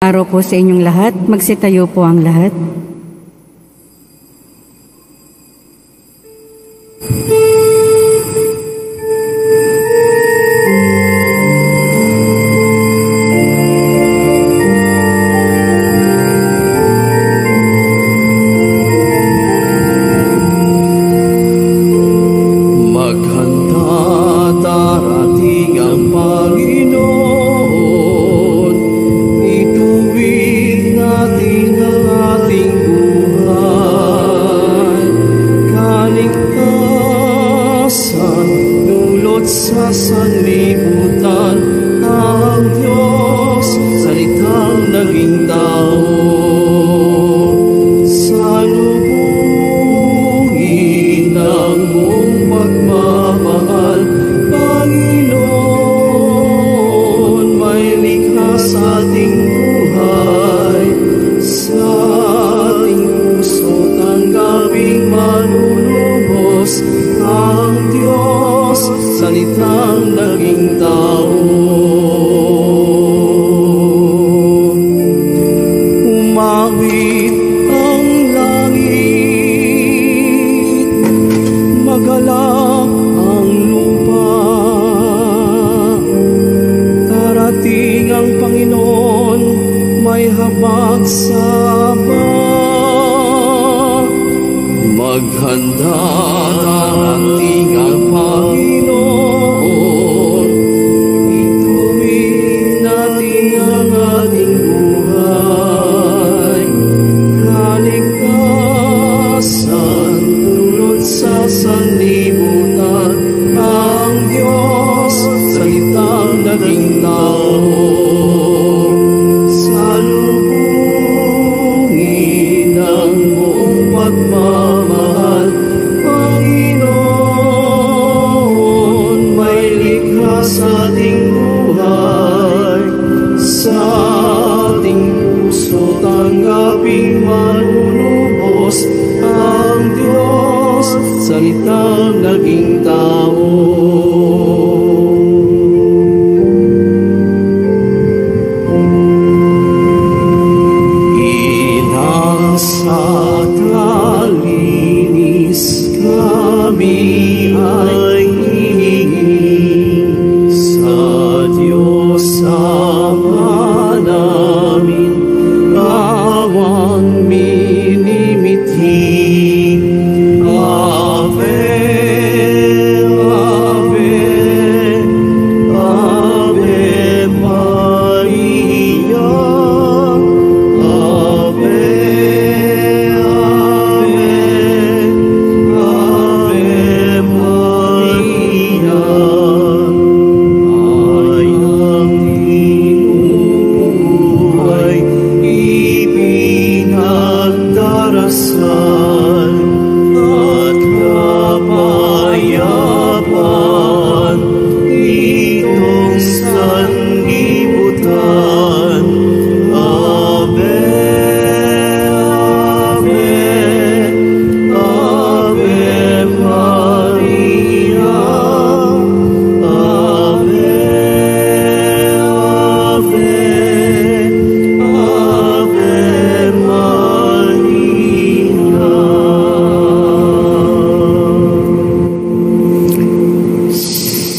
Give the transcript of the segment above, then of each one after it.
Araw po sa inyong lahat, magsitayo po ang lahat.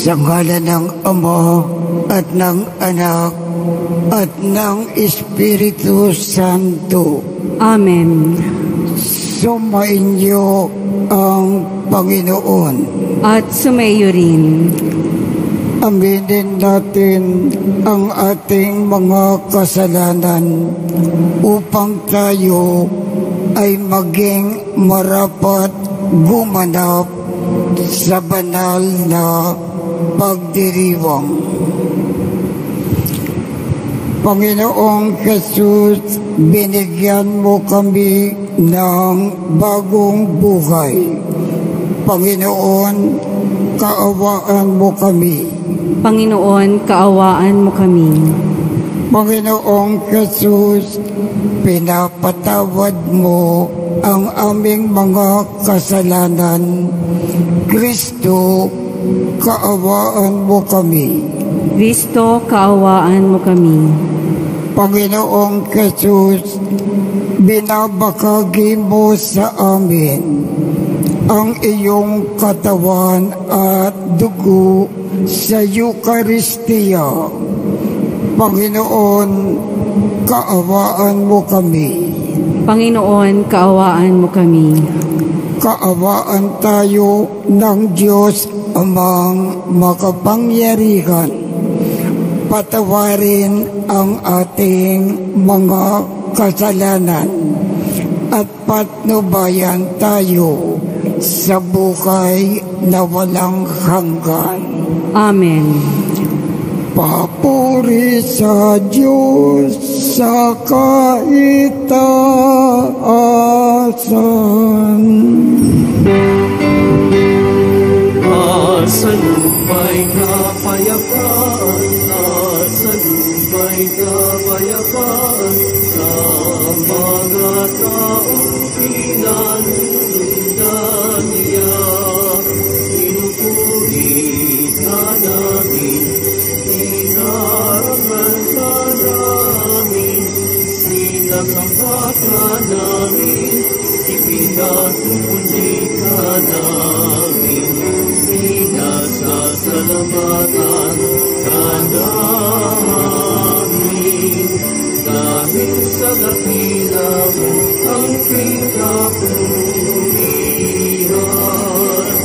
Sa ngalan ng Ama at ng Anak at ng Espiritu Santo. Amen. Sumainyo ang Panginoon. At sumayo rin. Aminin natin ang ating mga kasalanan upang tayo ay maging marapat gumanap sa banal na pagdiriwang. Panginoong Jesus, binigyan mo kami ng bagong buhay. Panginoon, kaawaan mo kami. Panginoon, kaawaan mo kami. Panginoong Jesus, pinapatawad mo ang aming mga kasalanan. Kristo, kaawaan mo kami. Kristo, kaawaan mo kami. Panginoong Jesus, binabakagi mo sa amin ang iyong katawan at dugo sa Eucharistia. Panginoon, kaawaan mo kami. Panginoon, kaawaan mo kami. Kaawaan tayo ng Diyos Amang makapangyarihan. Patawarin ang ating mga kasalanan at patnubayan tayo sa buhay na walang hanggan. Amen. Papuri sa Diyos sa kaitaasan. Sa lupa'y kapayapaan, sa lupa'y kapayapaan, sa mga taong pinanundan niya. Pinupuri ka namin, inarangan ka namin, sinasamba ka namin, ipinatuli ka namin, sasalamatan ka namin. Dahil sa dakila mo ang pinapurihan,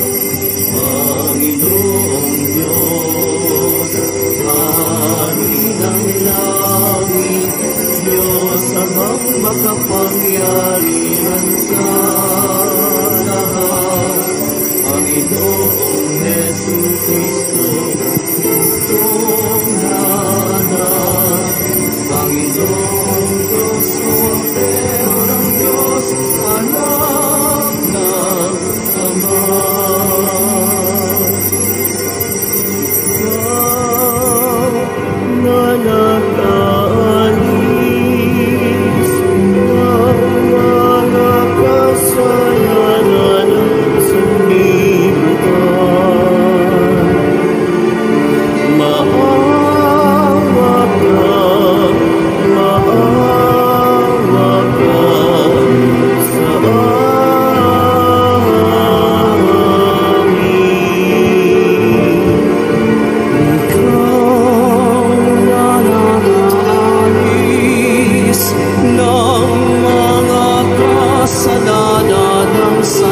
Panginoong Diyos, Hari ng langit, Diyos amang makapangyarihan sa lahat, Panginoong Jesucristo, Kristong nanak, Panginoong Diyos, Kordero ng Diyos, Anak ng Ama. Nananalis ng mga kasalanan sa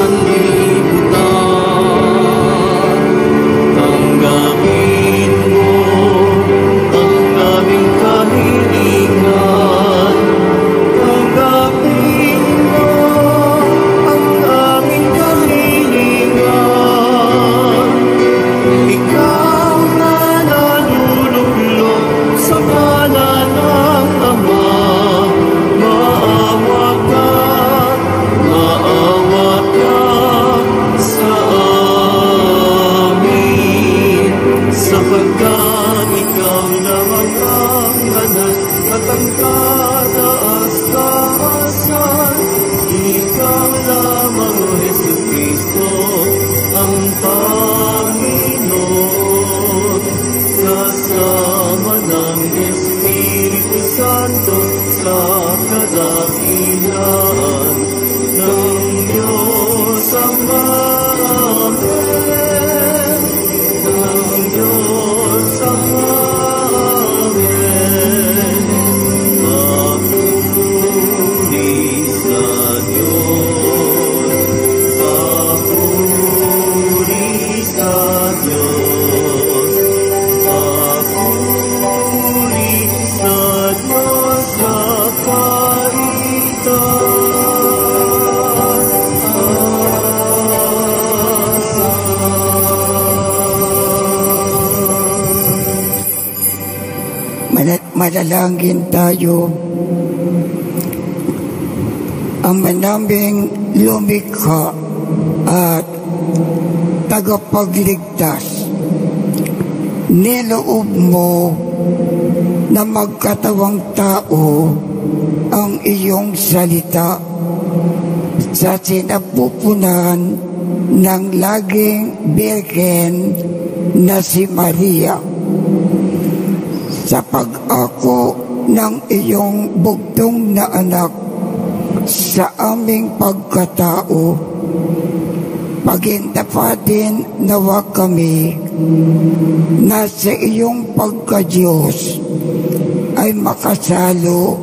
Manalangin tayo. Ang manaming lumikha at tagapagligtas, niloob mo na magkatawang tao ang iyong salita sa sinapupunan ng laging Birhen na si Maria. Sa pag-ako ng iyong bugtong na anak sa aming pagkatao. Pagintapatin nawa kami na sa iyong pagka-Diyos ay makasalo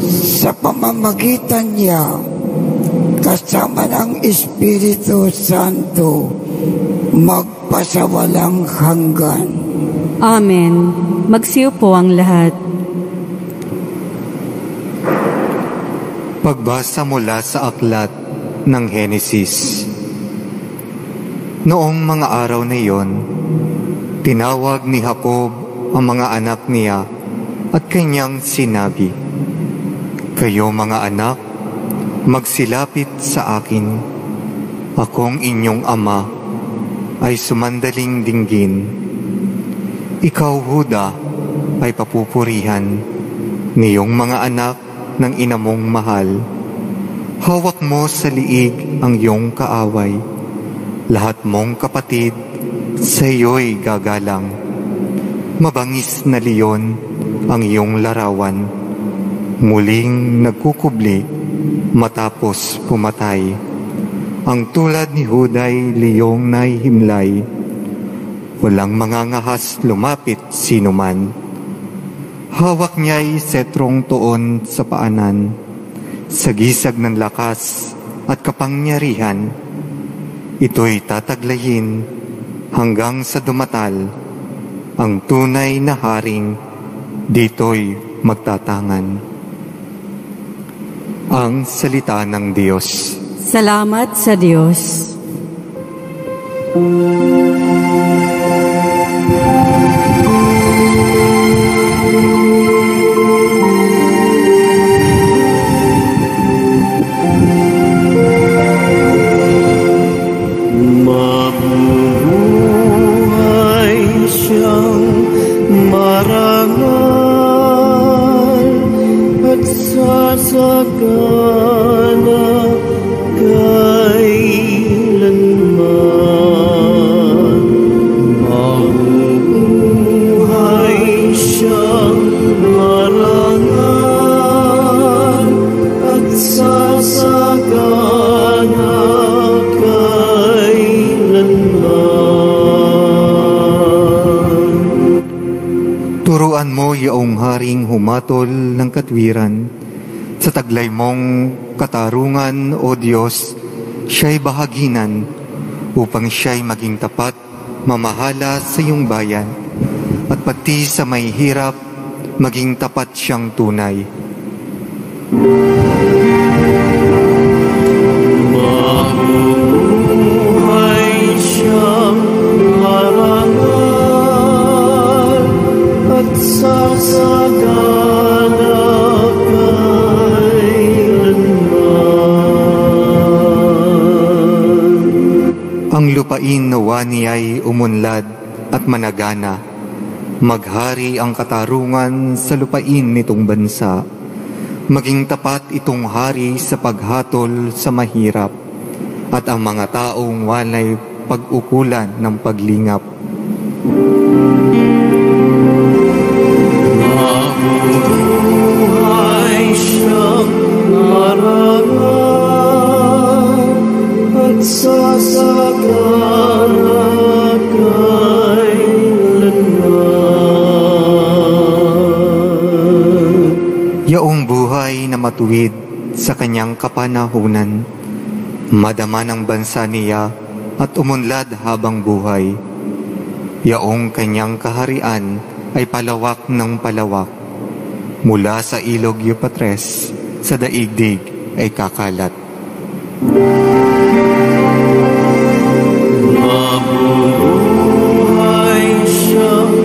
sa pamamagitan niya kasama ng Espiritu Santo magpasawalang hanggan. Amen. Magsiupo ang lahat. Pagbasa mula sa aklat ng Henesis. Noong mga araw na iyon, tinawag ni Jacob ang mga anak niya at kanyang sinabi, "Kayo mga anak, magsilapit sa akin. Akong inyong ama ay sumandaling dinggin. Ikaw, Huda, ay papupurihan niyong mga anak ng ina mong mahal. Hawak mo sa liig ang iyong kaaway. Lahat mong kapatid sa iyo'y gagalang. Mabangis na leon ang iyong larawan. Muling nagkukubli matapos pumatay. Ang tulad ni Huday liyong nahihimlay. Walang mangangahas lumapit sinuman. Hawak niya'y setrong tuon sa paanan. Sa gisag ng lakas at kapangyarihan, ito'y tataglayin hanggang sa dumatal. Ang tunay na haring dito'y magtatangan." Ang salita ng Diyos. Salamat sa Diyos. Mabuhay siyang marangal at sasagana kailanman. Mabuhay siyang marangal at sasagana kailanman. Turuan mo yaong haring humatol ng katwiran. Sa taglay mong katarungan, O Diyos, siya'y bahaginan upang siya'y maging tapat, mamahala sa iyong bayan, at pati sa may hirap, maging tapat siyang tunay. Mabuhay siyang marangal at sasagana kailanman. Ang lupain nawa niya'y umunlad at managana. Maghari ang katarungan sa lupain nitong bansa. Maging tapat itong hari sa paghatol sa mahirap at ang mga taong walay pag-ukulan ng paglingap. Mabuhay siyang marangal at sasagana kailanman. Yaong buhay na matuwid sa kanyang kapanahunan, madama ng bansa niya at umunlad habang buhay. Yaong kanyang kaharian ay palawak ng palawak. Mula sa ilog Euphrates, sa daigdig ay kakalat. Mabuhay siyang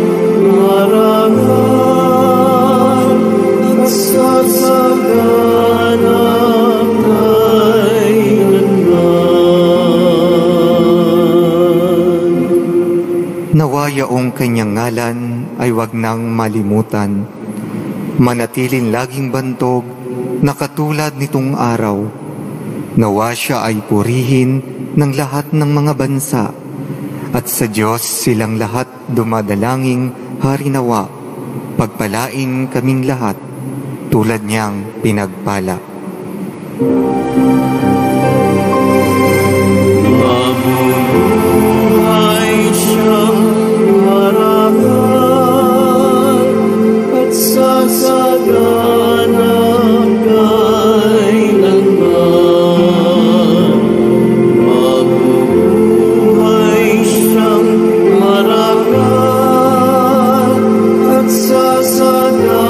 marangal at sasagana kailanman. Nawa yaong kanyang ngalan ay wag nang malimutan. Manatiling laging bantog na katulad nitong araw. Nawa siya ay purihin ng lahat ng mga bansa, at sa Diyos silang lahat dumadalangin hari nawa pagpalain kaming lahat tulad niyang pinagpala. Mabuhay siyang marangal at sasagana kailanman. Mabuhay siyang marangal at sasagana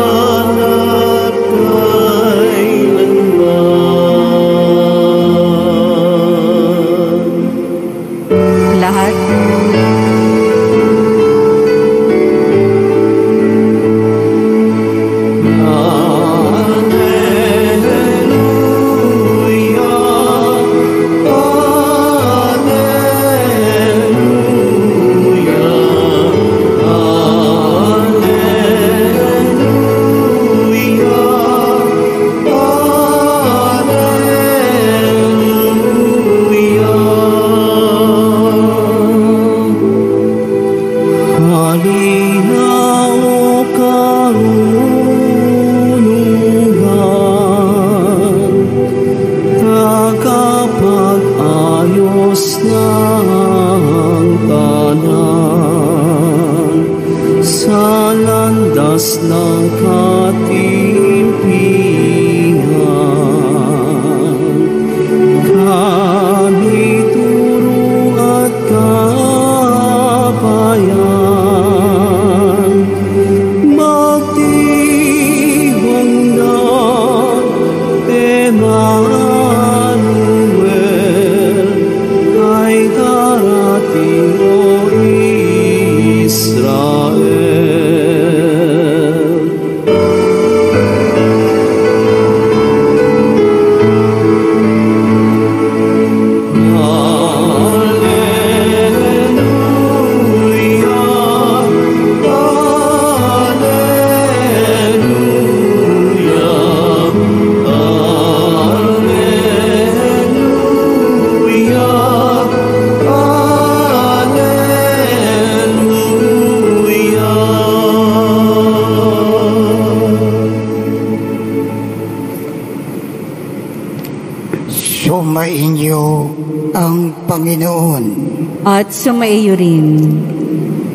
Lahat sumainyo ang Panginoon. at sumaiyo rin.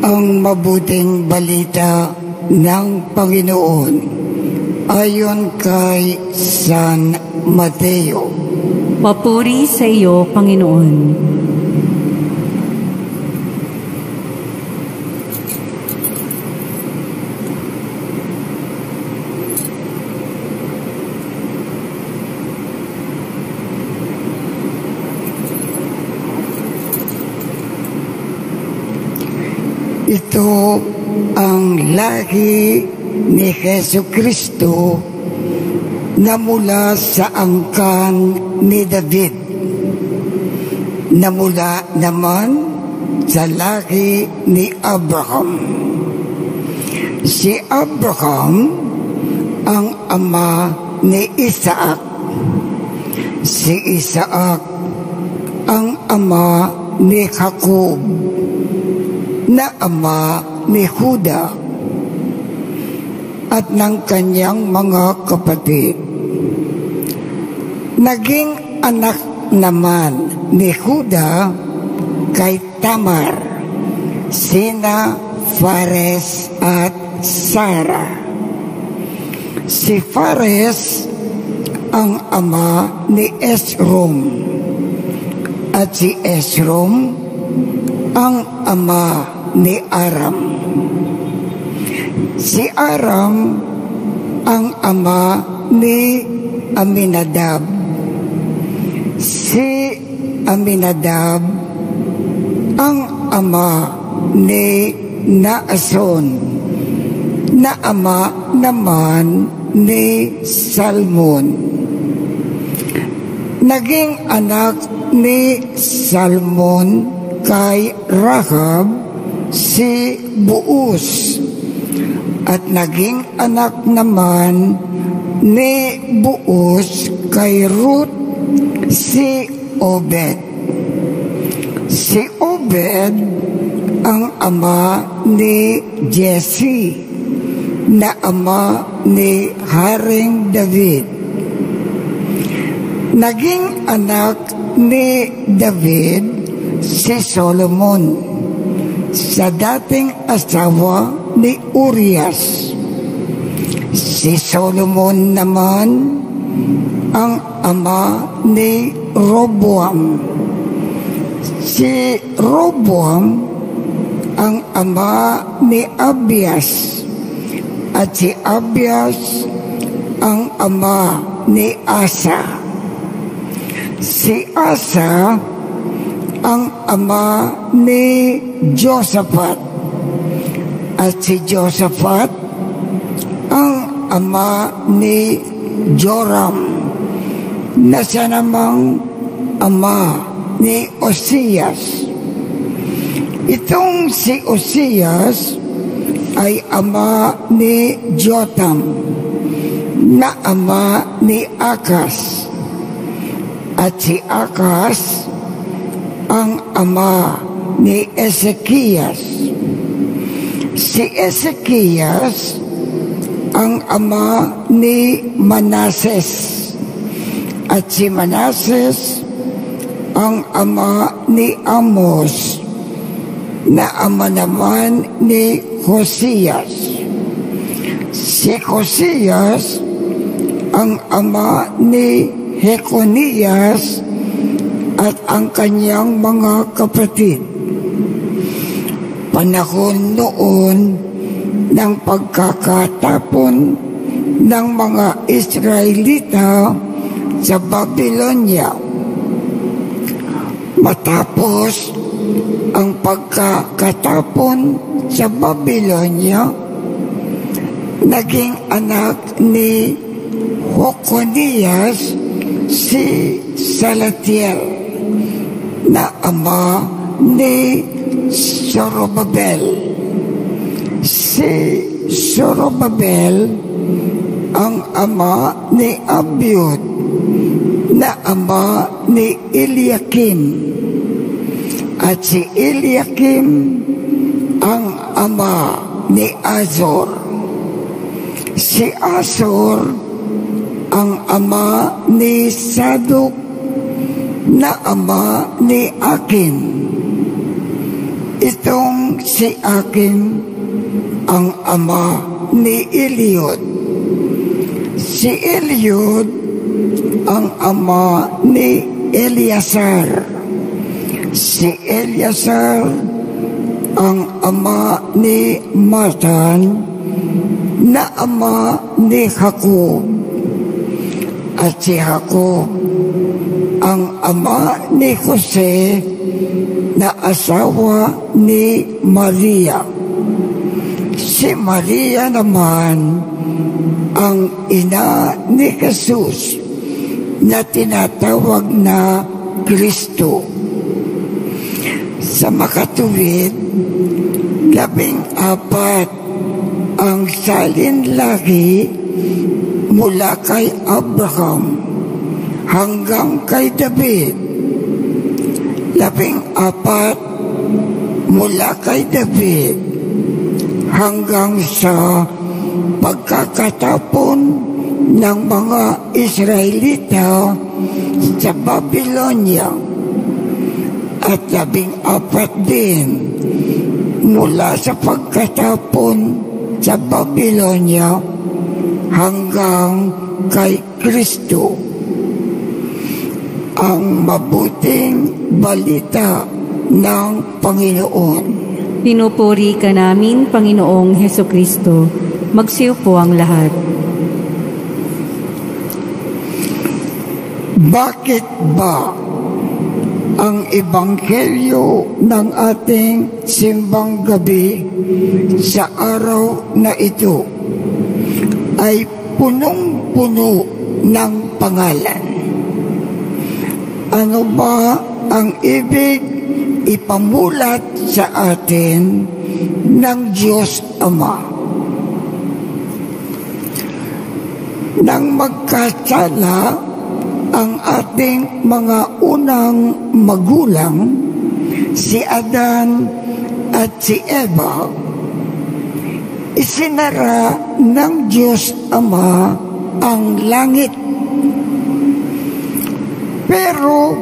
Ang mabuting balita ng Panginoon ayon kay San Mateo. Papuri sa iyo, Panginoon. Ito ang lahi ni Jesucristo na mula sa angkan ni David, na mula naman sa lahi ni Abraham. Si Abraham ang ama ni Isaac. Si Isaac ang ama ni Jacob, na ama ni Juda at ng kanyang mga kapatid. Naging anak naman ni Juda kay Tamar, sina Fares at Sara. Si Fares ang ama ni Esrom at si Esrom ang ama ni Aram. Si Aram ang ama ni Aminadab. Si Aminadab ang ama ni Naason, na ama naman ni Salmon. Naging anak ni Salmon kay Rahab si Buus, at naging anak naman ni Buus kay Ruth si Obed. Si Obed ang ama ni Jesse, na ama ni Haring David. Naging anak ni David si Solomon sa dating asawa ni Urias. Si Solomon naman ang ama ni Roboam. Si Roboam ang ama ni Abias, at si Abias ang ama ni Asa. Si Asa ang ama ni Josaphat, at si Josaphat ang ama ni Joram, na siya namang ama ni Osias. Itong si Osias ay ama ni Jotam, na ama ni Akas, at si Akas ang ama ni Ezekias. Si Ezekias ang ama ni Manases, at si Manases ang ama ni Amos, na ama naman ni Hosias. Si Hosias ang ama ni Jeconias at ang kanyang mga kapatid. Panahon noon ng pagkakatapon ng mga Israelita sa Babylonia. Matapos ang pagkakatapon sa Babylonia, naging anak ni Jeconias si Salatiel, na ama ni Zorobabel. Si Zorobabel ang ama ni Abiud, na ama ni Eliakim, at si Eliakim ang ama ni Azor. Si Azor ang ama ni Sadok, na ama ni Akim. Itong si Akim ang ama ni Eliud. Si Eliud ang ama ni Eleazar. Si Eleazar ang ama ni Matan, na ama ni Jacob. At si Jacob ang ama ni Jose, na asawa ni Maria. Si Maria naman ang ina ni Jesus, na tinatawag na Kristo. Sa makatuwid, 14 ang salinlagi mula kay Abraham hanggang kay David. 14 mula kay David hanggang sa pagkakatapon ng mga Israelita sa Babylonia, at 14 din mula sa pagkatapon sa Babylonia hanggang kay Kristo. Ang mabuting balita ng Panginoon. Pinupuri ka namin, Panginoong Hesukristo. Magsiupo ang lahat. Bakit ba ang ebanghelyo ng ating simbang gabi sa araw na ito ay punong-puno ng pangalan? Ano ba ang ibig ipamulat sa atin ng Diyos Ama? Nang magkasala ang ating mga unang magulang, si Adan at si Eva, Isinara ng Diyos Ama ang langit. Pero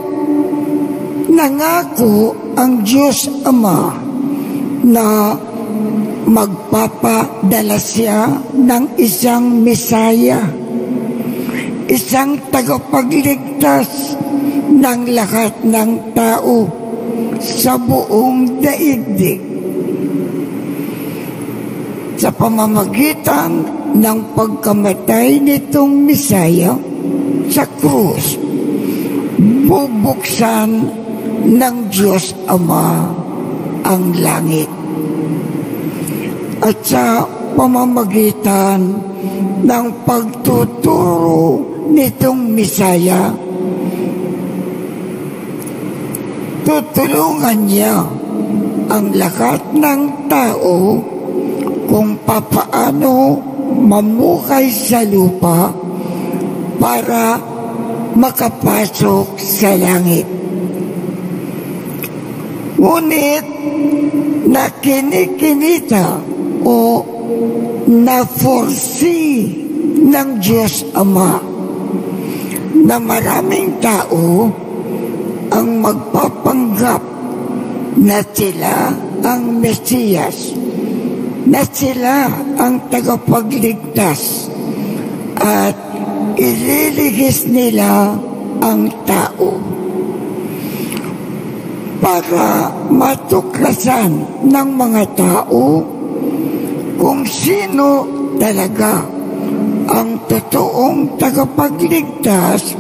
nangako ang Diyos Ama na magpapadala siya ng isang Mesaya, isang tagapagligtas ng lahat ng tao sa buong daigdig. Sa pamamagitan ng pagkamatay nitong Mesaya sa krus, bubuksan ng Diyos Ama ang langit. At sa pamamagitan ng pagtuturo nitong Mesaya, tutulungan niya ang lahat ng tao kung papaano mamuhay sa lupa para makapasok sa langit. Ngunit nakinikinita o na-foresee ng Diyos Ama na maraming tao ang magpapanggap na sila ang Mesiyas, na sila ang tagapagligtas at ililigis nila ang tao para matuklasan ng mga tao kung sino talaga ang totoong tagapagligtas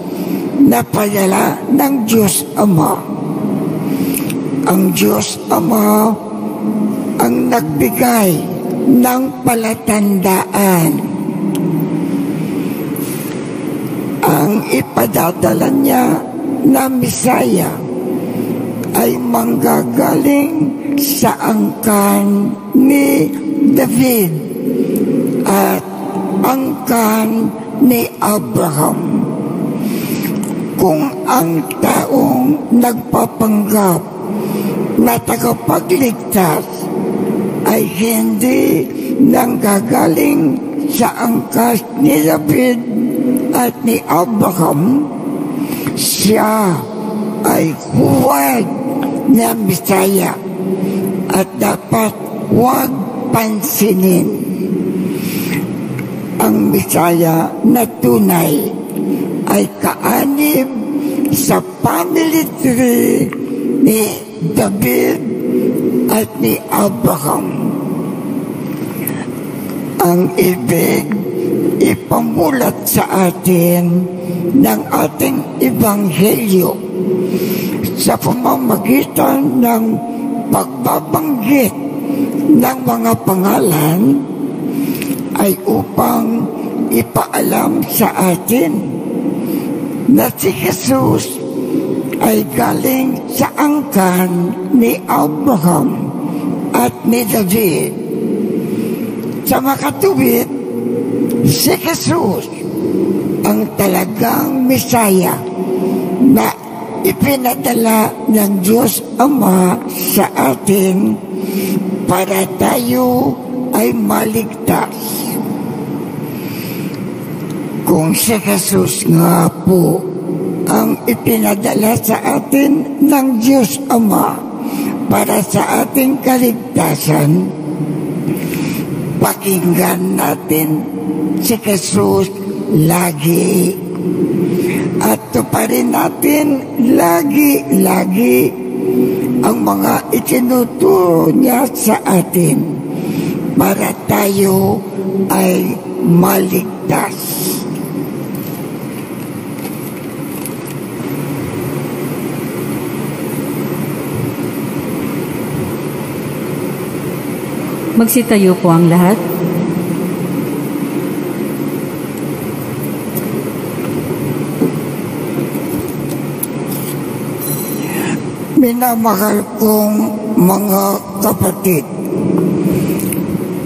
na padala ng Diyos Ama. Ang Diyos Ama ang nagbigay ng palatandaan. Ang ipadadala niya na Mesaya ay manggagaling sa angkan ni David at angkan ni Abraham. Kung ang taong nagpapanggap na tagapagligtas ay hindi nanggagaling sa angkas ni David at ni Abraham, siya ay huwag na Mesaya at dapat huwag pansinin. Ang Mesaya na tunay ay kaanib sa family tree ni David at ni Abraham. Ang ibig ipamulat sa atin ng ating ebanghelyo sa pamamagitan ng pagbabanggit ng mga pangalan ay upang ipaalam sa atin na si Jesus ay galing sa angkan ni Abraham at ni David. Sa makatuwid, si Jesus ang talagang Mesaya na ipinadala ng Diyos Ama sa atin para tayo ay maligtas. Kung si Jesus nga po ang ipinadala sa atin ng Diyos Ama para sa ating kaligtasan, pakinggan natin si Jesus lagi at tuparin natin lagi ang mga itinuturo niya sa atin para tayo ay maligtas. Magsitayo po ang lahat. Minamahal kong mga kapatid,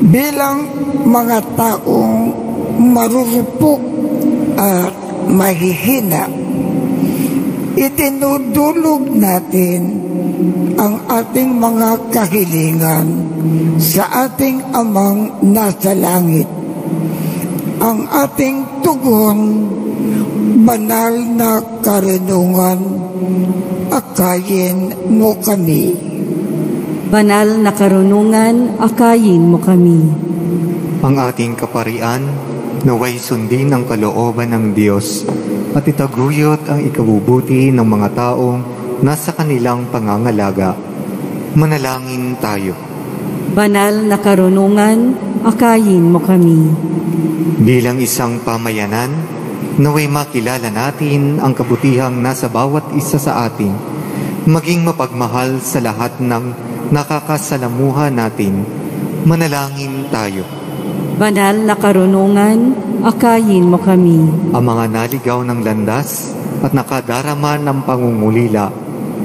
bilang mga taong marurupok at mahihina, itinudulog natin ang ating mga kahilingan sa ating Amang nasa langit. Ang ating tugon, banal na karunungan, akayin mo kami. Banal na karunungan, akayin mo kami. Ang ating kaparian, naway sundin ang kalooban ng Diyos at itaguyod ang ikabubuti ng mga taong nasa kanilang pangangalaga. Manalangin tayo. Banal na karunungan, akayin mo kami. Bilang isang pamayanan, naway makilala natin ang kabutihang nasa bawat isa sa atin, maging mapagmahal sa lahat ng nakakasalamuha natin. Manalangin tayo. Banal na karunungan, akayin mo kami. Ang mga naligaw ng landas at nakadarama ng pangungulila,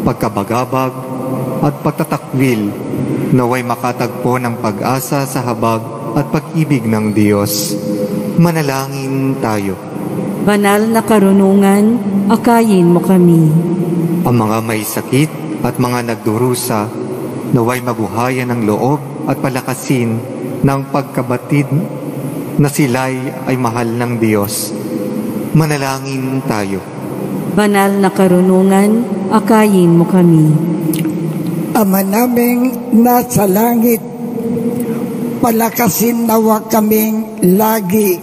pagkabagabag at pagtatakwil, naway makatagpo ng pag-asa sa habag at pag-ibig ng Diyos. Manalangin tayo. Banal na karunungan, akayin mo kami. Ang mga may sakit at mga nagdurusa, naway mabuhayan ng loob at palakasin ng pagkabatid na sila'y ay mahal ng Diyos. Manalangin tayo. Banal na karunungan, akayin mo kami. Ama naming nasa langit, palakasin nawa kaming lagi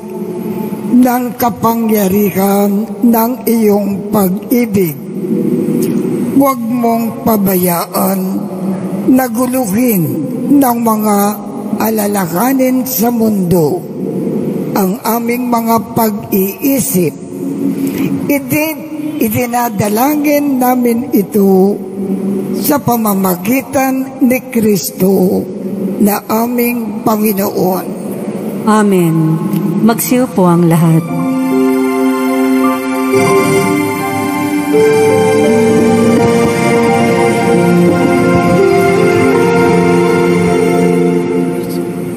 ng kapangyarihan ng iyong pag-ibig. Huwag mong pabayaan na guluhin ng mga alalahanin sa mundo ang aming mga pag-iisip. Idinadalangin namin ito sa pamamagitan ni Kristo na aming Panginoon. Amen. Magsiupo ang lahat.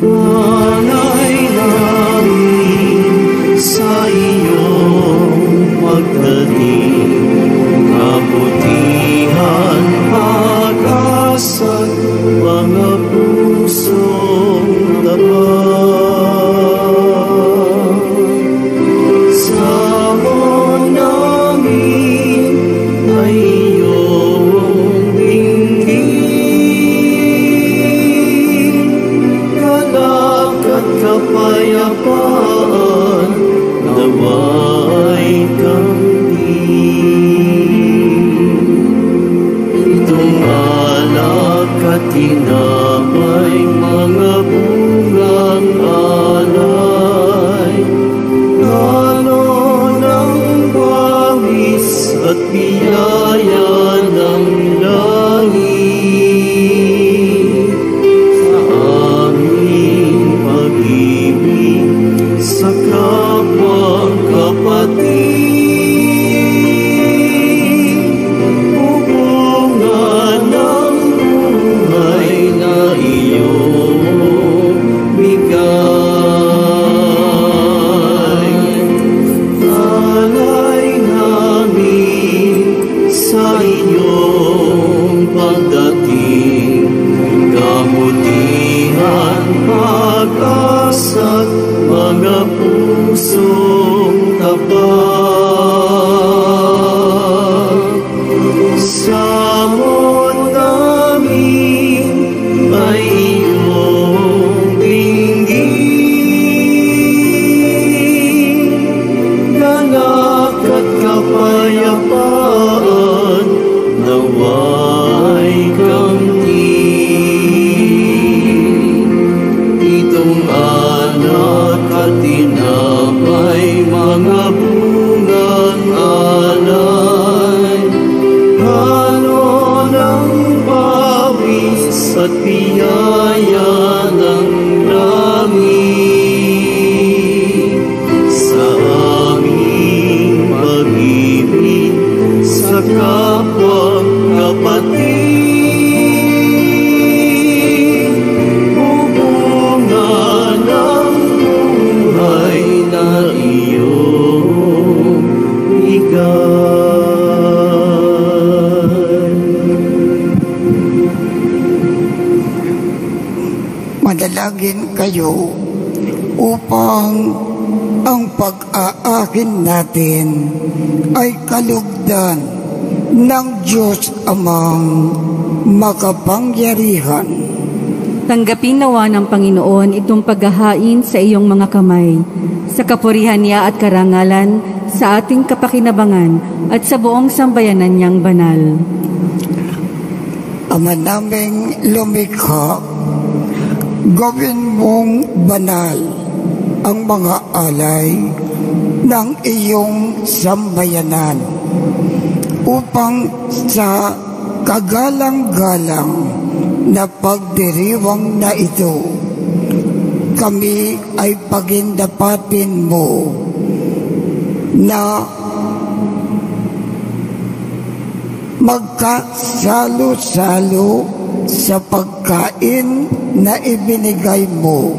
Alay namin sa iyong pagdating, kabutihan, pag-asat, mga pusong tapat. Sa namin ay iyong dinggin, galak at kapayapaan, naway itong alak at tinapay, mga bungang alay, ano ng pawis at biyaya ng langit, sa aming pag-ibig sa kapwa kapatid. Pag-asat, mga pusong tapat. Samot namin ay iyong dinggin, galak at kapayapaan, naway itong anak at tinapay, mga bungang alay, ano ng pawis at biyaya ng langit, sa aming pag-ibig sa kapwa kapatid. Dalangin kayo upang ang pag-aakin natin ay kalugdan ng Diyos Amang makapangyarihan. Tanggapin nawa ng Panginoon itong paghahain sa iyong mga kamay, sa kapurihan niya at karangalan, sa ating kapakinabangan at sa buong sambayanan niyang banal. Ama naming lumikha, gawin mong banal ang mga alay ng iyong sambayanan upang sa kagalang-galang na pagdiriwang na ito, kami ay pagindapatin mo na magkasalo-salo sa pagkain na ibinigay mo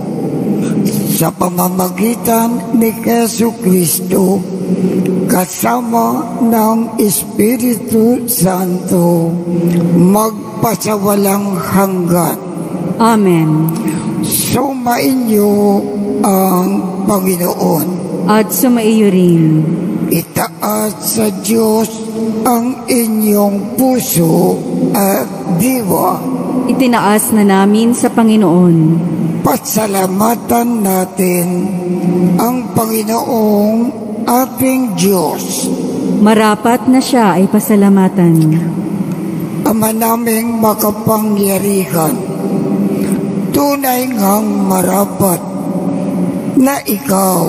sa pamamagitan ni Jesucristo kasama ng Espiritu Santo magpasawalang hanggan. Amen. Sumainyo ang Panginoon. At sumaiyo rin. Itaas sa Diyos ang inyong puso at diwa. Itinaas na namin sa Panginoon. Pasalamatan natin ang Panginoong ating Diyos. Marapat na siya ay pasalamatan. Ama naming makapangyarihan, tunay ngang marapat na ikaw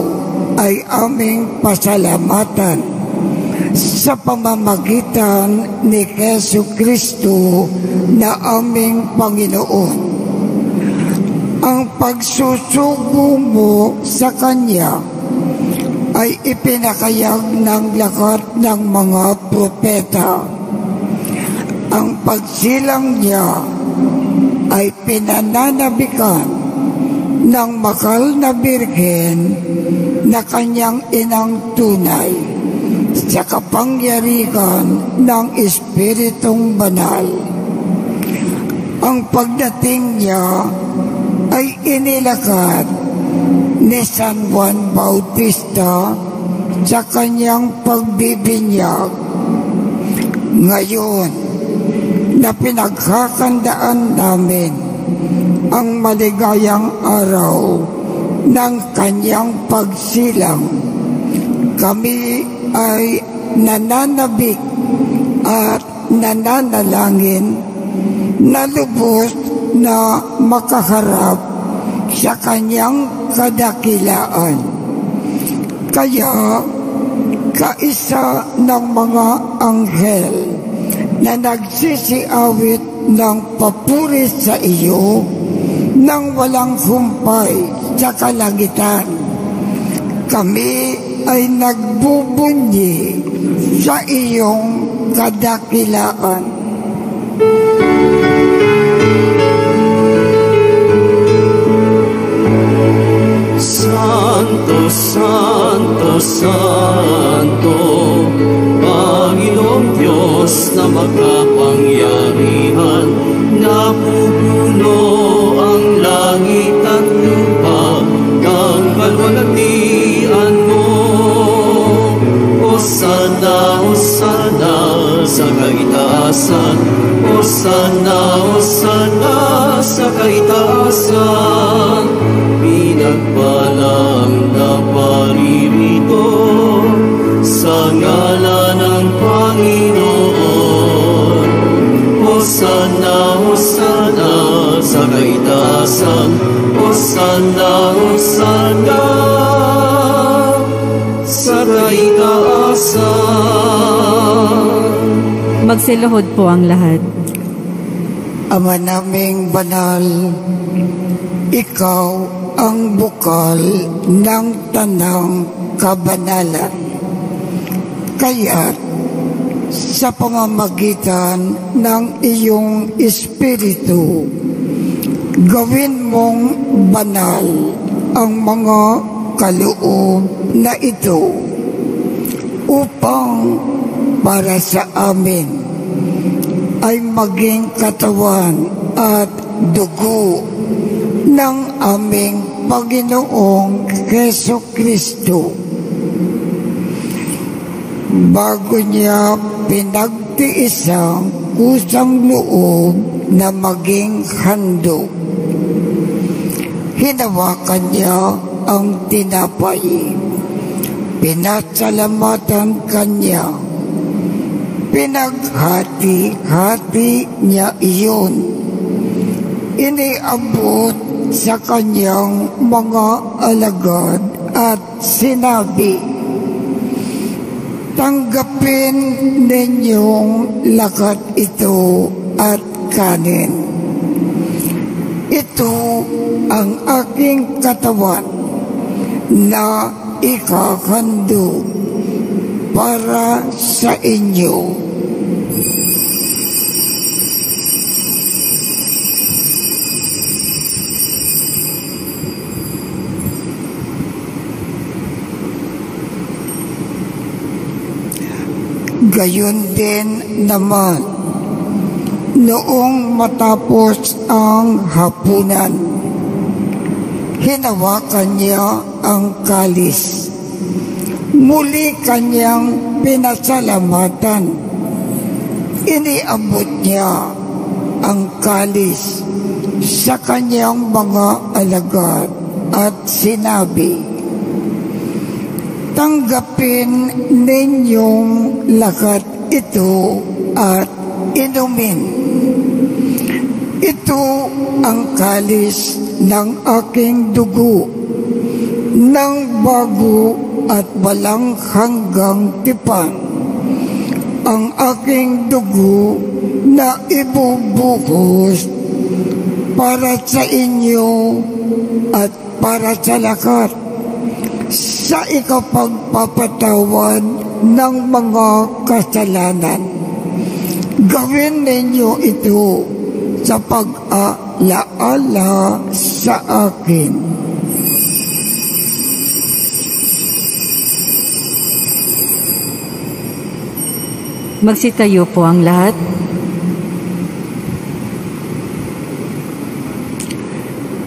ay aming pasalamatan sa pamamagitan ni Jesucristo na aming Panginoon. Ang pagsusugo mo sa Kanya ay ipinakayag ng lahat ng mga propeta. Ang pagsilang niya ay pinananabikan ng makal na birhen na kanyang inang tunay sa kapangyarihan ng Espiritong Banal. Ang pagdating niya ay inilakad ni San Juan Bautista sa kanyang pagbibinyag. Ngayon na pinaghakandaan namin ang maligayang araw ng kanyang pagsilang, kami ay nananabik at nananalangin na lubos na makaharap sa kanyang kadakilaan. Kaya kaisa ng mga anghel na nagsisiawit ng papuri sa iyo nang walang humpay sa kalangitan, kami ay nagbubunyi sa iyong kadakilaan. Santo, Santo, Santo, Panginoong Diyos na makapangyarihan, napupuno ang langit at lupa ng kalwalhatian mo. Hosana, Hosana sa kaitaasan, Hosana, Hosana sa kaitaasan. Pinagpalang naparirito sa ngalan ng Panginoon. Hosana, Hosana sa kaitaasan, Hosana, Hosana sa kaitaasan. Magsiluhod po ang lahat. Ama naming banal, ikaw ang bukal ng tanang kabanalan. Kaya't sa pamamagitan ng iyong Espiritu, gawin mong banal ang mga kaloob na ito upang para sa amin ay maging katawan at dugo ng aming Panginoong Jesucristo. Bago niya pinagtiis ang kusang loob na maging handog, hinawakan niya ang tinapay, pinasalamatan kanya, pinaghati-hati niya iyon, iniabot sa kanyang mga alagad at sinabi, "Tanggapin ninyong lakat ito at kanin. Ito ang aking katawan na ikahandog para sa inyo." Gayon din naman, noong matapos ang hapunan, hinawakan niya ang kalis. Muli kanyang pinasalamatan. Iniabot niya ang kalis sa kanyang mga alagad at sinabi, "Tanggapin ninyong lakat ito at inumin. Ito ang kalis ng aking dugo, ng bago at walang hanggang tipan, ang aking dugo na ibubuhos para sa inyo at para sa lakat, sa ikapagpapatawad ng mga kasalanan. Gawin ninyo ito sa pag-alaala sa akin." Magsitayo po ang lahat.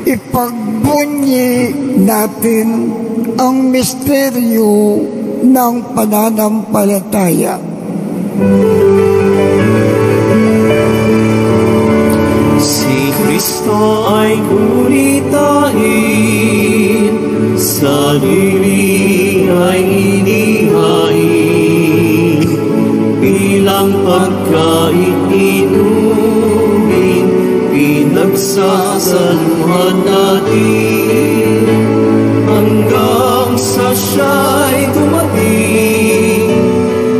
Ipagbunyi natin ang misteryo ng pananampalataya. Si Kristo ay gunitain, sarili ay inihain, bilang pagkain inumin, pinagsasaluhan natin, hanggang sa siya'y dumating,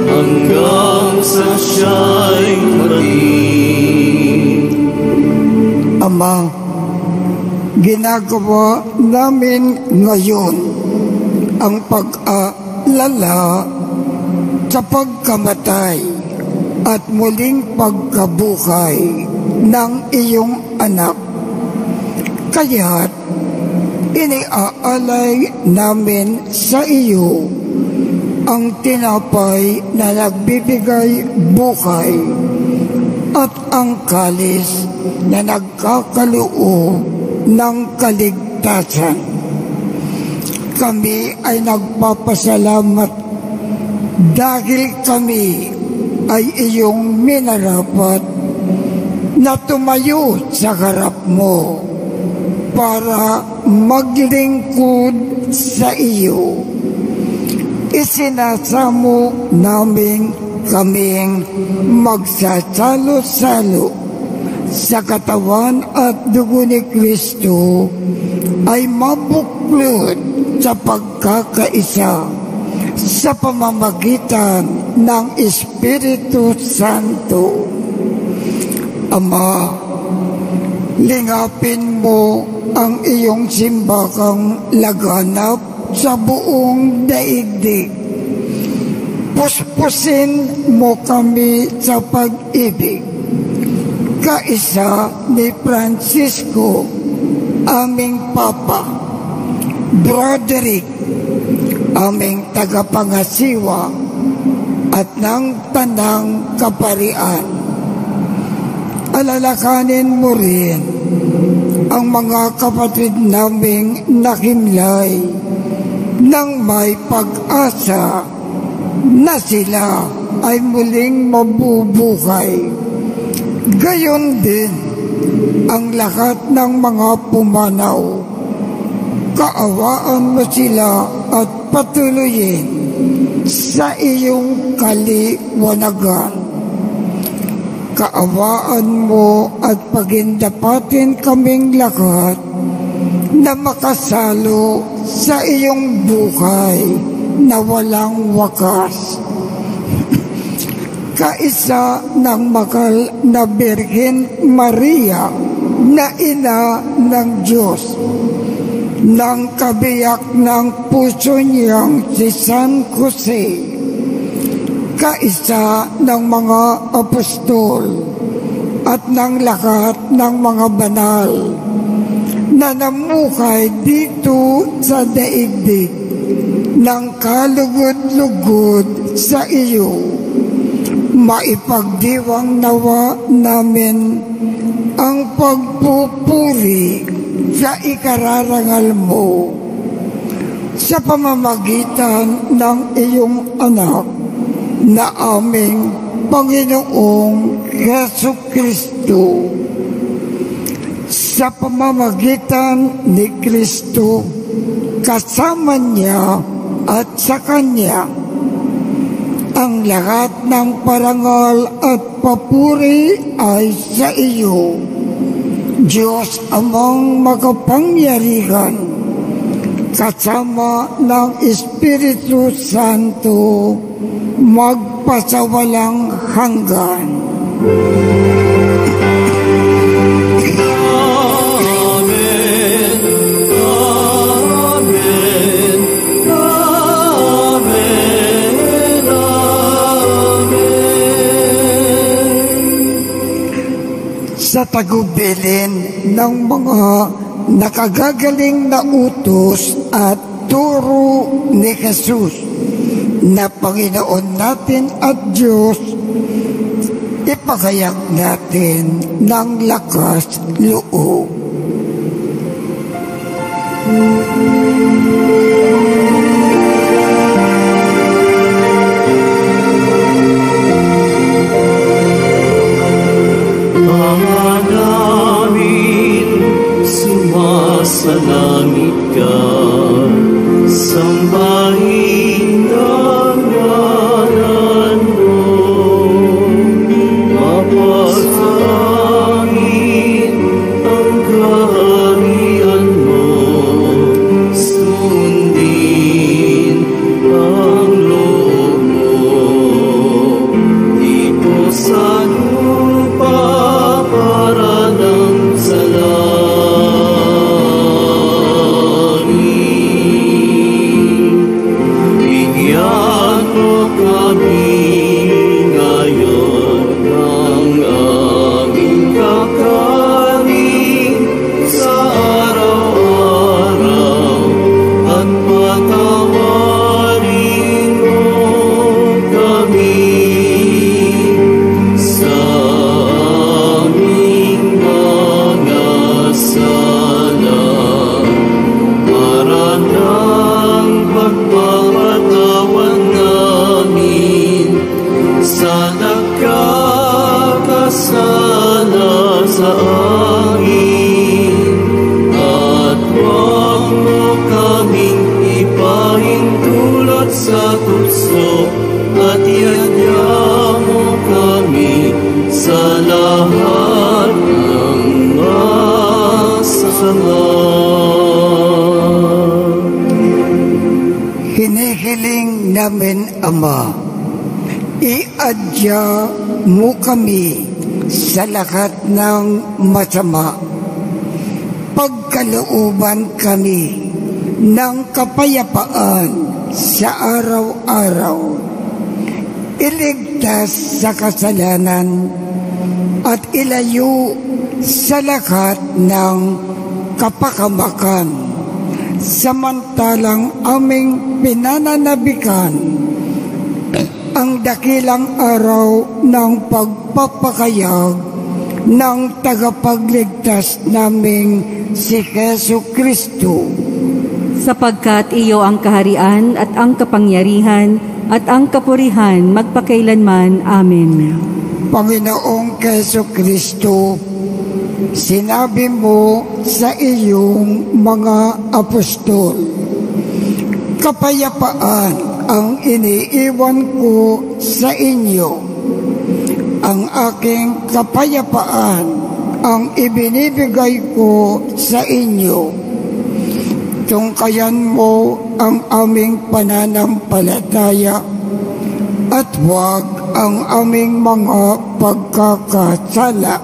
hanggang sa siya'y dumating. Ama, ginagawa namin ngayon ang pag-alala sa pagkamatay at muling pagkabuhay ng iyong anak. Kaya't iniaalay namin sa iyo ang tinapay na nagbibigay buhay at ang kalis na nagkakaloob ng kaligtasan. Kami ay nagpapasalamat dahil kami ay iyong minarapat na tumayo sa harap mo para maglingkod sa iyo. Isinasamo namin kaming magsasalo-salo sa katawan at dugo ni Kristo ay mabuklod sa pagkakaisa sa pamamagitan ng Espiritu Santo. Ama, lingapin mo ang iyong simbakang laganap sa buong daigdig. Puspusin mo kami sa pag-ibig. Kaisa ni Francisco, aming Papa, Broderick, aming tagapangasiwa, at ng tanang kaparian. Alalakanin mo rin ang mga kapatid naming nakimlay nang may pag-asa na sila ay muling mabubuhay. Gayon din ang lahat ng mga pumanaw. Kaawaan mo sila at patuloyin sa iyong kaliwanagan. Kaawaan mo at pagindapatin kaming lahat na makasalo sa iyong buhay na walang wakas. Kaisa ng makal na Birhen Maria na ina ng Diyos, ng kabiyak ng puso niyang si San Jose, kaisa ng mga apostol at ng lahat ng mga banal na namuhay dito sa daigdig ng kalugod-lugod sa iyo. Maipagdiwang nawa namin ang pagpupuri sa ikararangal mo sa pamamagitan ng iyong anak na aming Panginoong Jesucristo. Sa pamamagitan ni Kristo, kasama niya at sa Kanya, ang lahat ng parangal at papuri ay sa iyo, Diyos Amang makapangyarihan, kasama ng Espiritu Santo, magpasawalang hanggan. Sa tagubilin ng mga nakagagaling na utos at turo ni Jesus na Panginoon natin at Diyos, ipagayak natin ng lakas loob. Sumasalangit ka, sambahin ang ngalan mo, mapasangin ang kaharian mo, sundin ang loob mo, dito sa lupa para ng salat. Hinihiling namin, Ama, iadya mo kami sa lahat ng masama. Pagkalooban kami ng kapayapaan sa araw-araw. Iligtas sa kasalanan at ilayo sa lahat ng kapakamakan. Samantalang aming pinananabikan ang dakilang araw ng pagpapakayag ng tagapagligtas naming si Jesu Kristo. Sapagkat iyo ang kaharian at ang kapangyarihan at ang kapurihan magpakailanman. Amen. Panginoong Jesu Kristo, sinabi mo sa iyong mga apostol, kapayapaan ang iniiwan ko sa inyo. Ang aking kapayapaan ang ibinibigay ko sa inyo. Tungkayan mo ang aming pananampalataya at huwag ang aming mga pagkakasala.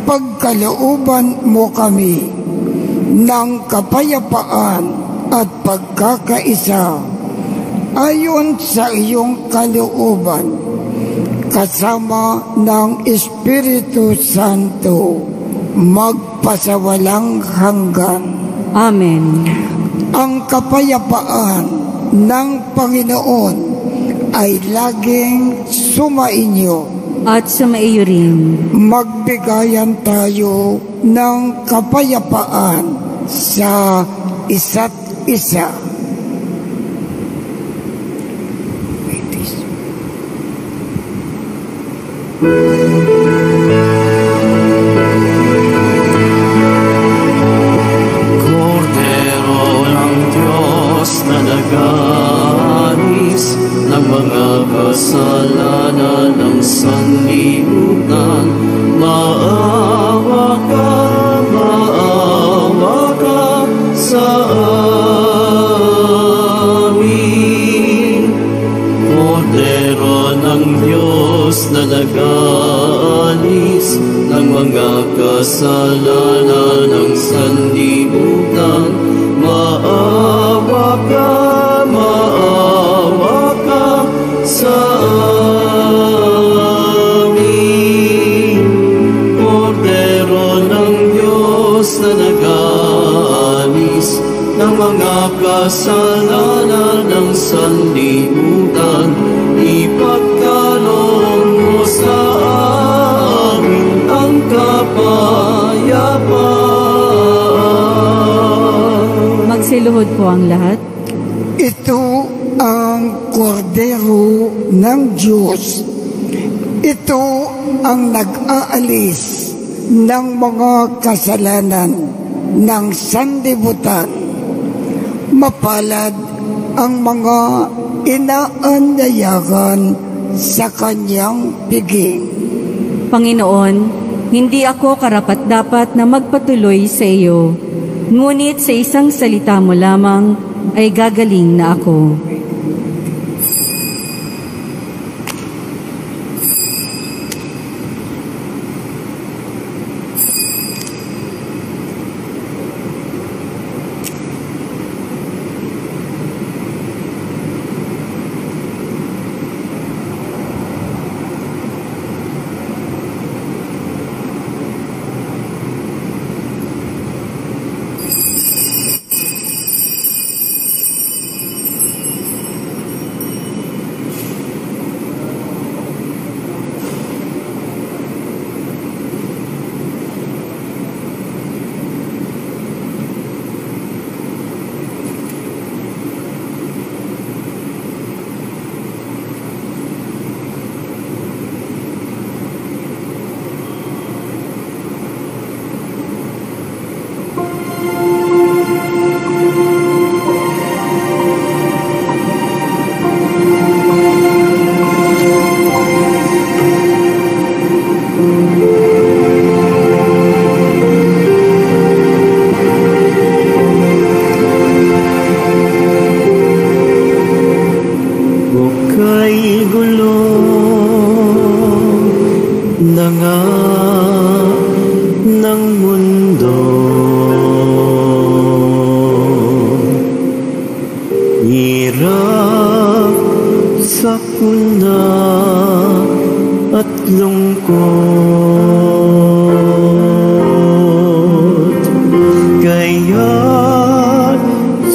Pagkalooban mo kami ng kapayapaan at pagkakaisa ayon sa iyong kalooban, kasama ng Espiritu Santo, magpasawalang hanggan. Amen. Ang kapayapaan ng Panginoon ay laging sumainyo. At sumaiyo rin. Magbigayan tayo ng kapayapaan sa isa't isa. Kordero ng Diyos na nag-aalis ng mga kasalanan ng sanlibutan, maawa ka sa amin. Kordero ng Diyos na nag-aalis ng mga kasalanan ng sanlibutan, maawa ka sa amin. Kordero ng Diyos na nag-aalis ng mga kasalanan ng sanlibutan, ipagkaloob mo sa amin ang kapayapaan. Magsiluhod po ang lahat. Ito ang kordero ng Diyos. Ito ang nag-aalis ng mga kasalanan ng sanlibutan. Mapalad ang mga inaanyayahan sa kanyang piging. Panginoon, hindi ako karapat-dapat na magpatuloy sa iyo, ngunit sa isang salita mo lamang ay gagaling na ako.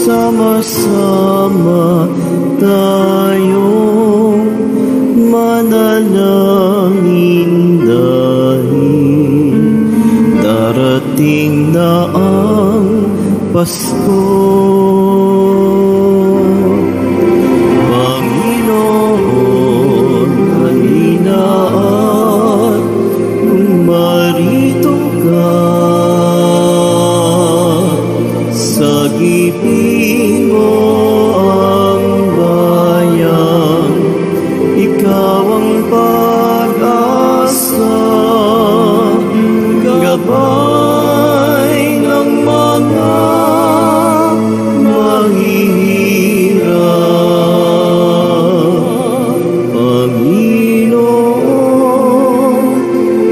Sama-sama tayong manalangin dahil Pasko. Panginoon, halina at umarito ka. Sagipin mo ang bayan, ikaw ang pag-asa, gabay ng mga mahihirap. Panginoon,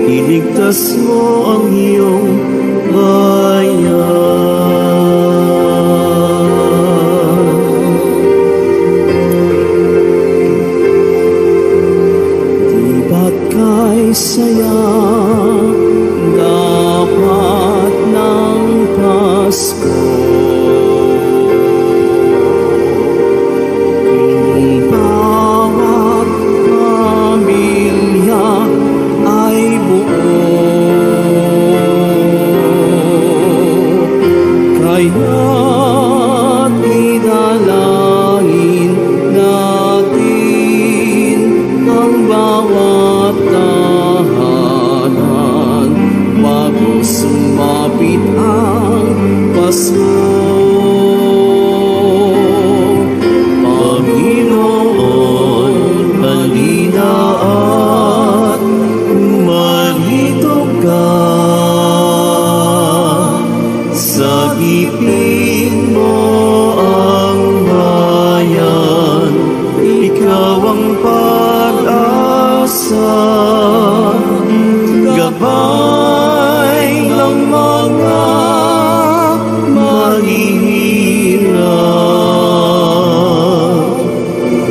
iligtas mo ang iyong bayan. Saya dapat ng Pasko. Bawat pamilya ay buo, kaya't idalangin natin ang bawat sumapit ang Pasko. Panginoon, halina at umarito ka. Sagipin mo ang bayan, ikaw ang pag-asa, gabay ng mga mahihirap.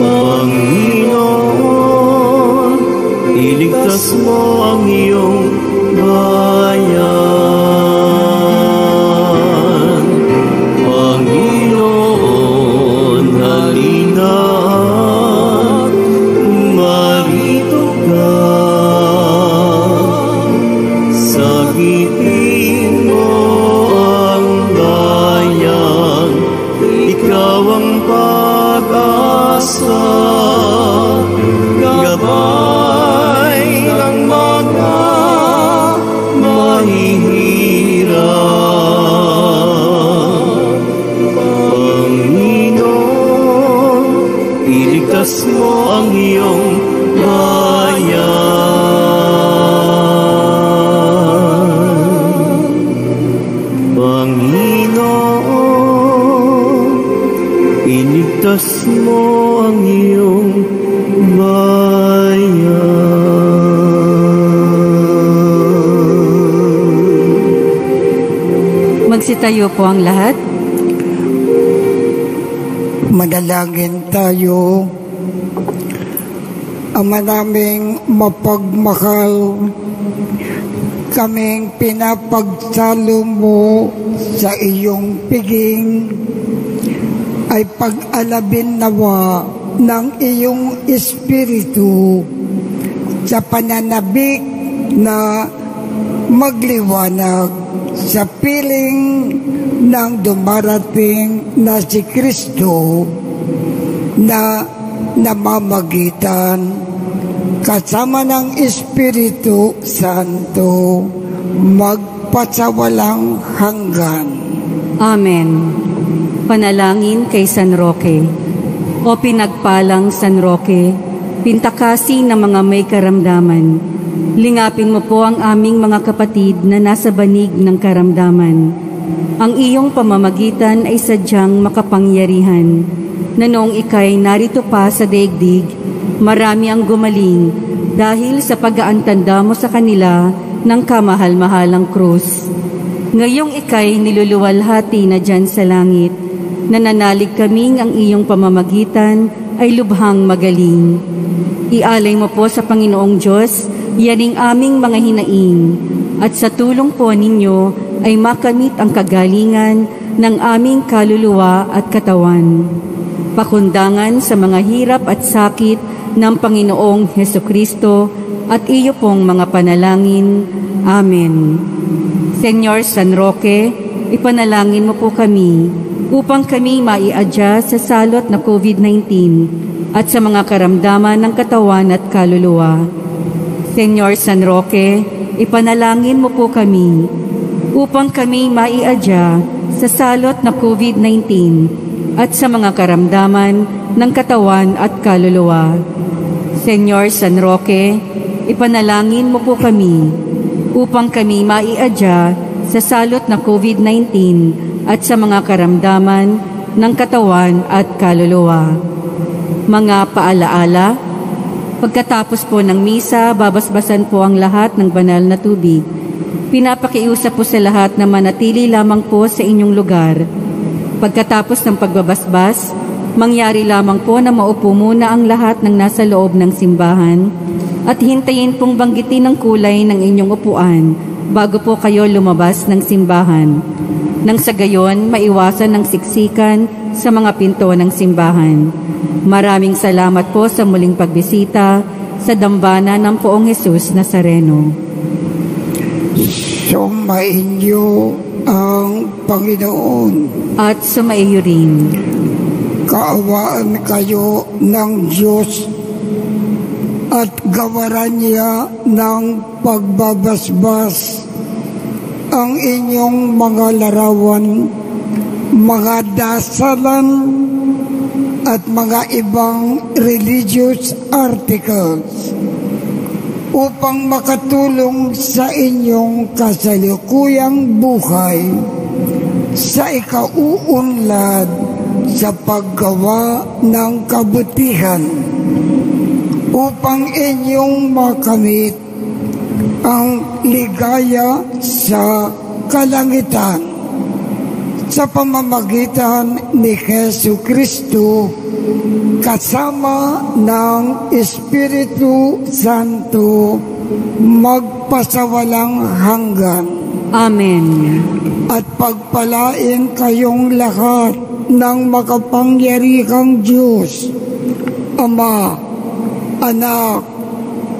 Panginoon, iligtas mo ang iyong bayan. Panginoon, halina at umarito ka. Sagipin mo ang bayan, ikaw ang pag-asa, gabay ng mga mahihirap. Panginoon, iligtas mo ang iyong bayan. Panginoon, iligtas mo ang iyong bayan. Magsitayo po ang lahat. Manalangin tayo. Ama naming mapagmahal, kaming pinapagsalo mo sa iyong piging ay pag-alabin nawa ng iyong Espiritu sa pananabik na magliwanag sa piling ng dumarating na si Kristo na namamagitan kasama ng Espiritu Santo magpasawalang hanggan. Amen. Panalangin kay San Roque. O pinagpalang San Roque, pintakasi ng mga may karamdaman, lingapin mo po ang aming mga kapatid na nasa banig ng karamdaman. Ang iyong pamamagitan ay sadyang makapangyarihan, na noong ika'y narito pa sa daigdig, marami ang gumaling dahil sa pag-aantanda mo sa kanila ng kamahal-mahalang krus. Ngayong ika'y niluluwalhati na dyan sa langit, nananalig kaming ang iyong pamamagitan ay lubhang magaling. Ialay mo po sa Panginoong Diyos yaning aming mga hinaing, at sa tulong po ninyo ay makamit ang kagalingan ng aming kaluluwa at katawan. Pakundangan sa mga hirap at sakit ng Panginoong Hesukristo at iyo pong mga panalangin. Amen. Señor San Roque, ipanalangin mo po kami upang kami maiadya sa salot na COVID-19 at sa mga karamdaman ng katawan at kaluluwa. Señor San Roque, ipanalangin mo po kami upang kami maiadya sa salot na COVID-19 at sa mga karamdaman ng katawan at kaluluwa. Señor San Roque, ipanalangin mo po kami upang kami maiadya sa salot na COVID-19 at sa mga karamdaman ng katawan at kaluluwa. Mga paalaala, pagkatapos po ng misa, babasbasan po ang lahat ng banal na tubig. Pinapakiusap po sa lahat na manatili lamang po sa inyong lugar. Pagkatapos ng pagbabasbas, mangyari lamang po na maupo muna ang lahat ng nasa loob ng simbahan at hintayin pong banggitin ang kulay ng inyong upuan bago po kayo lumabas ng simbahan. Nang sa gayon, maiwasan ng siksikan sa mga pinto ng simbahan. Maraming salamat po sa muling pagbisita sa dambana ng Poong Jesus Nazareno. Sumainyo ang Panginoon. At sumaiyo rin. Kaawaan kayo ng Diyos at gawaran niya ng pagbabasbas ang inyong mga larawan, mga dasalan at mga ibang religious articles upang makatulong sa inyong kasalukuyang buhay sa ikauunlad sa paggawa ng kabutihan upang inyong makamit ang ligaya sa kalangitan sa pamamagitan ni Jesucristo kasama ng Espiritu Santo magpasawalang hanggan. Amen. At pagpalain kayong lahat ng makapangyarihang Diyos, Ama, Anak,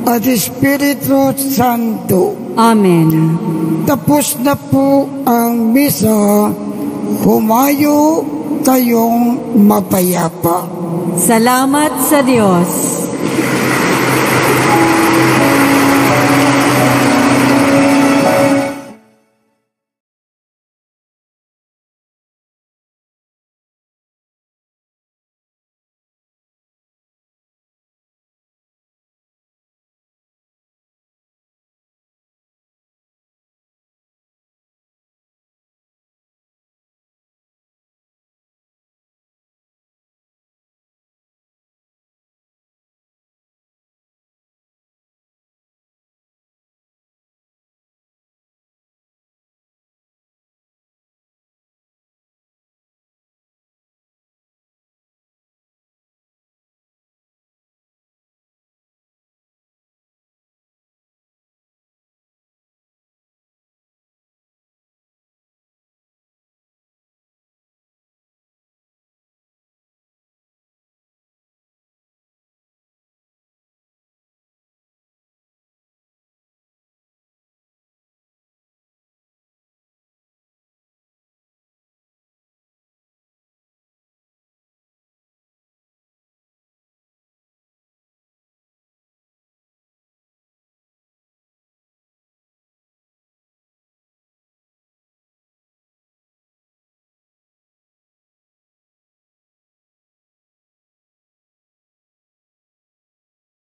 at Espiritu Santo. Amen. Tapos na po ang misa. Humayo kayong mapayapa. Salamat sa Diyos.